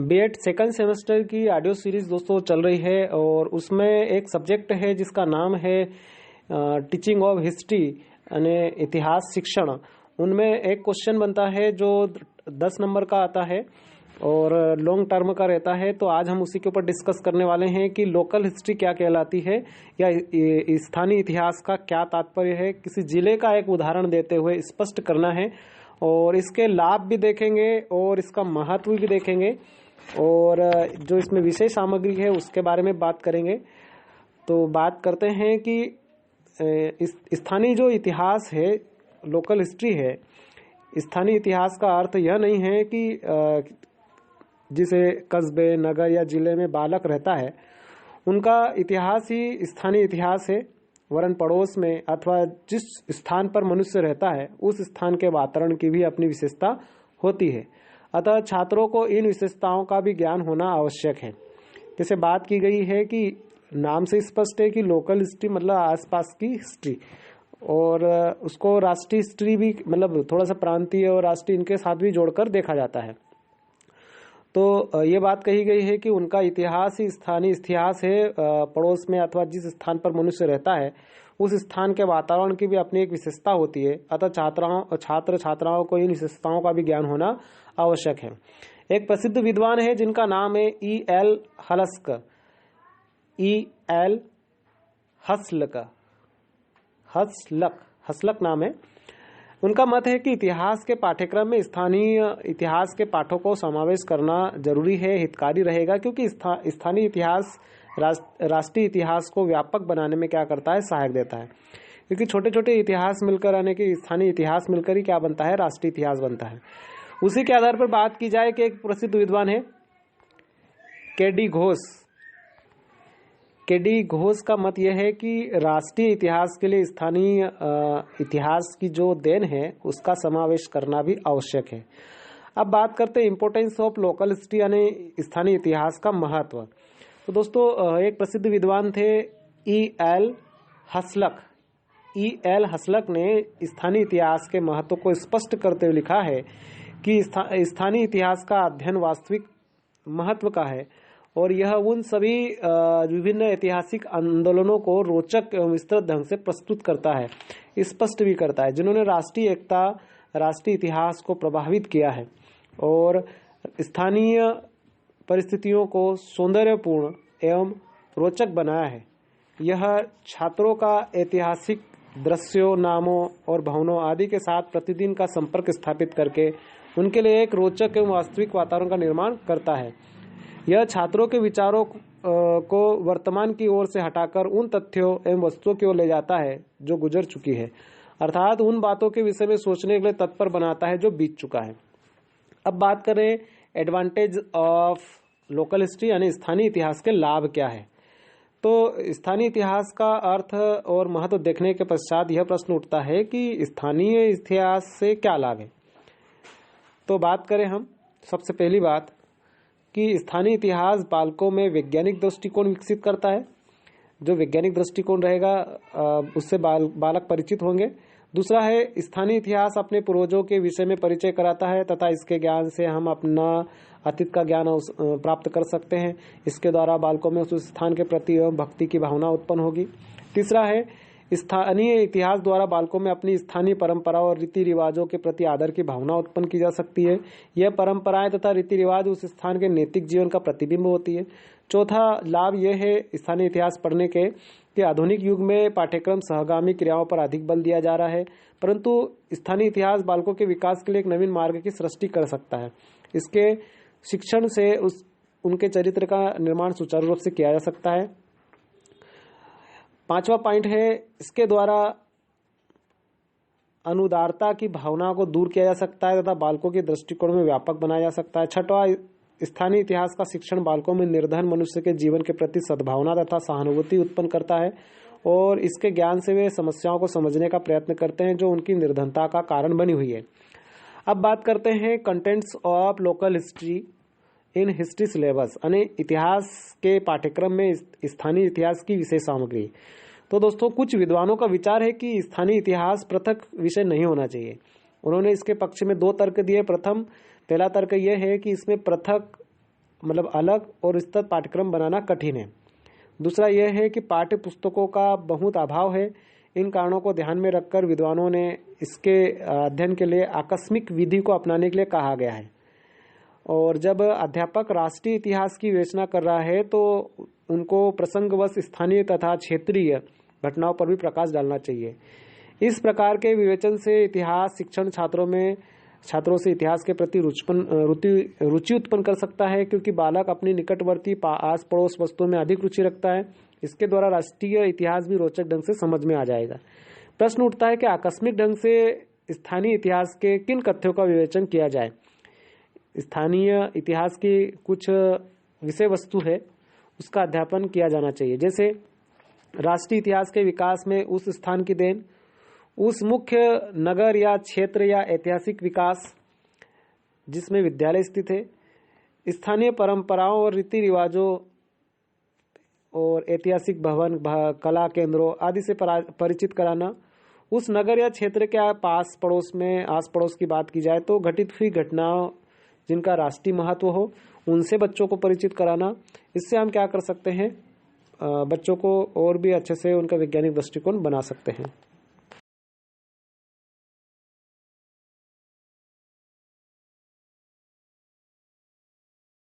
BEd second semester की audio series दोस्तों चल रही है और उसमें एक सब्जेक्ट है जिसका नाम है टीचिंग ऑफ हिस्ट्री यानी इतिहास शिक्षण। उनमें एक क्वेश्चन बनता है जो 10 नंबर का आता है और लॉन्ग टर्म का रहता है। तो आज हम उसी के ऊपर डिस्कस करने वाले हैं कि लोकल हिस्ट्री क्या कहलाती है या स्थानीय इतिहास का क्या तात्पर्य है। किसी जिले का एक उदाहरण देते हुए स्पष्ट करना है और इसके लाभ भी देखेंगे और इसका महत्व भी देखेंगे और जो इसमें विषय सामग्री है उसके बारे में बात करेंगे। तो बात करते हैं कि स्थानीय जो इतिहास है, लोकल हिस्ट्री है। स्थानीय इतिहास का अर्थ यह नहीं है कि जिसे कस्बे, नगर या जिले में बालक रहता है उनका इतिहास ही स्थानीय इतिहास है, वरन पड़ोस में अथवा जिस स्थान पर मनुष्य रहता है उस स्थान के वातावरण की भी अपनी विशेषता होती है। अतः छात्रों को इन विशेषताओं का भी ज्ञान होना आवश्यक है। जैसे बात की गई है कि नाम से स्पष्ट है कि लोकल हिस्ट्री मतलब आसपास की हिस्ट्री, और उसको राष्ट्रीय हिस्ट्री भी मतलब थोड़ा सा प्रांतीय और राष्ट्रीय इनके साथ भी जोड़कर देखा जाता है। तो ये बात कही गई है कि उनका इतिहास ही स्थानीय इतिहास है, पड़ोस में अथवा जिस स्थान पर मनुष्य रहता है उस स्थान के वातावरण की भी अपनी एक विशेषता होती है। अतः छात्र छात्राओं को इन विशेषताओं का भी ज्ञान होना आवश्यक है। एक प्रसिद्ध विद्वान है जिनका नाम है E.L. हलस्क, E.L. हसलक नाम है। उनका मत है कि इतिहास के पाठ्यक्रम में स्थानीय इतिहास के पाठों को समावेश करना जरूरी है, हितकारी रहेगा, क्योंकि स्थानीय इतिहास राष्ट्रीय इतिहास को व्यापक बनाने में क्या करता है, सहायक देता है। क्योंकि छोटे छोटे इतिहास मिलकर यानी कि स्थानीय इतिहास मिलकर ही क्या बनता है, राष्ट्रीय इतिहास बनता है। उसी के आधार पर बात की जाए कि एक प्रसिद्ध विद्वान है के.डी. घोष। के.डी. घोष का मत यह है कि राष्ट्रीय इतिहास के लिए स्थानीय इतिहास की जो देन है उसका समावेश करना भी आवश्यक है। अब बात करते हैं इंपोर्टेंस ऑफ लोकल हिस्ट्री यानी स्थानीय इतिहास का महत्व। तो दोस्तों एक प्रसिद्ध विद्वान थे E.L. हसलक। E.L. हसलक ने स्थानीय इतिहास के महत्व को स्पष्ट करते हुए लिखा है कि स्थानीय इतिहास का अध्ययन वास्तविक महत्व का है और यह उन सभी विभिन्न ऐतिहासिक आंदोलनों को रोचक एवं विस्तृत ढंग से प्रस्तुत करता है, स्पष्ट भी करता है, जिन्होंने राष्ट्रीय एकता, राष्ट्रीय इतिहास को प्रभावित किया है और स्थानीय परिस्थितियों को सौंदर्यपूर्ण एवं रोचक बनाया है। यह छात्रों का ऐतिहासिक दृश्यों, नामों और भवनों आदि के साथ प्रतिदिन का संपर्क स्थापित करके उनके लिए एक रोचक एवं वास्तविक वातावरण का निर्माण करता है। यह छात्रों के विचारों को वर्तमान की ओर से हटाकर उन तथ्यों एवं वस्तुओं की ओर ले जाता है जो गुजर चुकी है, अर्थात उन बातों के विषय में सोचने के लिए तत्पर बनाता है जो बीत चुका है। अब बात करें एडवांटेज ऑफ लोकल हिस्ट्री यानी स्थानीय इतिहास के लाभ क्या है। तो स्थानीय इतिहास का अर्थ और महत्व देखने के पश्चात यह प्रश्न उठता है कि स्थानीय इतिहास से क्या लाभ है। तो बात करें हम सबसे पहली बात कि स्थानीय इतिहास बालकों में वैज्ञानिक दृष्टिकोण विकसित करता है। जो वैज्ञानिक दृष्टिकोण रहेगा उससे बालक परिचित होंगे। दूसरा है स्थानीय इतिहास अपने पूर्वजों के विषय में परिचय कराता है तथा इसके ज्ञान से हम अपना अतीत का ज्ञान प्राप्त कर सकते हैं। इसके द्वारा बालकों में उस स्थान के प्रति एवं भक्ति की भावना उत्पन्न होगी। तीसरा है स्थानीय इतिहास द्वारा बालकों में अपनी स्थानीय परंपरा और रीति रिवाजों के प्रति आदर की भावना उत्पन्न की जा सकती है। यह परंपराएं तथा रीति रिवाज उस स्थान के नैतिक जीवन का प्रतिबिंब होती है। चौथा लाभ यह है स्थानीय इतिहास पढ़ने के कि आधुनिक युग में पाठ्यक्रम सहगामी क्रियाओं पर अधिक बल दिया जा रहा है, परंतु स्थानीय इतिहास बालकों के विकास के लिए एक नवीन मार्ग की सृष्टि कर सकता है। इसके शिक्षण से उनके चरित्र का निर्माण सुचारू रूप से किया जा सकता है। पांचवा पॉइंट है इसके द्वारा अनुदारता की भावना को दूर किया जा सकता है तथा बालकों के दृष्टिकोण में व्यापक बनाया जा सकता है। छठवां, स्थानीय इतिहास का शिक्षण बालकों में निर्धन मनुष्य के जीवन के प्रति सद्भावना तथा सहानुभूति उत्पन्न करता है और इसके ज्ञान से वे समस्याओं को समझने का प्रयत्न करते हैं जो उनकी निर्धनता का कारण बनी हुई है। अब बात करते हैं contents of local history in history syllabus यानी इतिहास के पाठ्यक्रम में स्थानीय इतिहास की विषय सामग्री। तो दोस्तों कुछ विद्वानों का विचार है कि स्थानीय इतिहास पृथक विषय नहीं होना चाहिए। उन्होंने इसके पक्ष में 2 तर्क दिए। पहला तर्क यह है कि इसमें पृथक मतलब अलग और विस्तृत पाठ्यक्रम बनाना कठिन है। दूसरा यह है कि पाठ्य पुस्तकों का बहुत अभाव है। इन कारणों को ध्यान में रखकर विद्वानों ने इसके अध्ययन के लिए आकस्मिक विधि को अपनाने के लिए कहा गया है। और जब अध्यापक राष्ट्रीय इतिहास की विवेचना कर रहा है तो उनको प्रसंगवश स्थानीय तथा क्षेत्रीय घटनाओं पर भी प्रकाश डालना चाहिए। इस प्रकार के विवेचन से इतिहास शिक्षण छात्रों से इतिहास के प्रति रुचि उत्पन्न कर सकता है, क्योंकि बालक अपनी निकटवर्ती आस पड़ोस वस्तुओं में अधिक रुचि रखता है। इसके द्वारा राष्ट्रीय इतिहास भी रोचक ढंग से समझ में आ जाएगा। प्रश्न उठता है कि आकस्मिक ढंग से स्थानीय इतिहास के किन तथ्यों का विवेचन किया जाए। स्थानीय इतिहास की कुछ विषय वस्तु है उसका अध्यापन किया जाना चाहिए, जैसे राष्ट्रीय इतिहास के विकास में उस स्थान की देन, उस मुख्य नगर या क्षेत्र या ऐतिहासिक विकास जिसमें विद्यालय स्थित है, स्थानीय परंपराओं और रीति रिवाजों और ऐतिहासिक भवन कला केंद्रों आदि से परिचित कराना। उस नगर या क्षेत्र के आस पड़ोस की बात की जाए तो घटित हुई घटनाओं जिनका राष्ट्रीय महत्व हो उनसे बच्चों को परिचित कराना। इससे हम क्या कर सकते हैं, बच्चों को और भी अच्छे से उनका वैज्ञानिक दृष्टिकोण बना सकते हैं।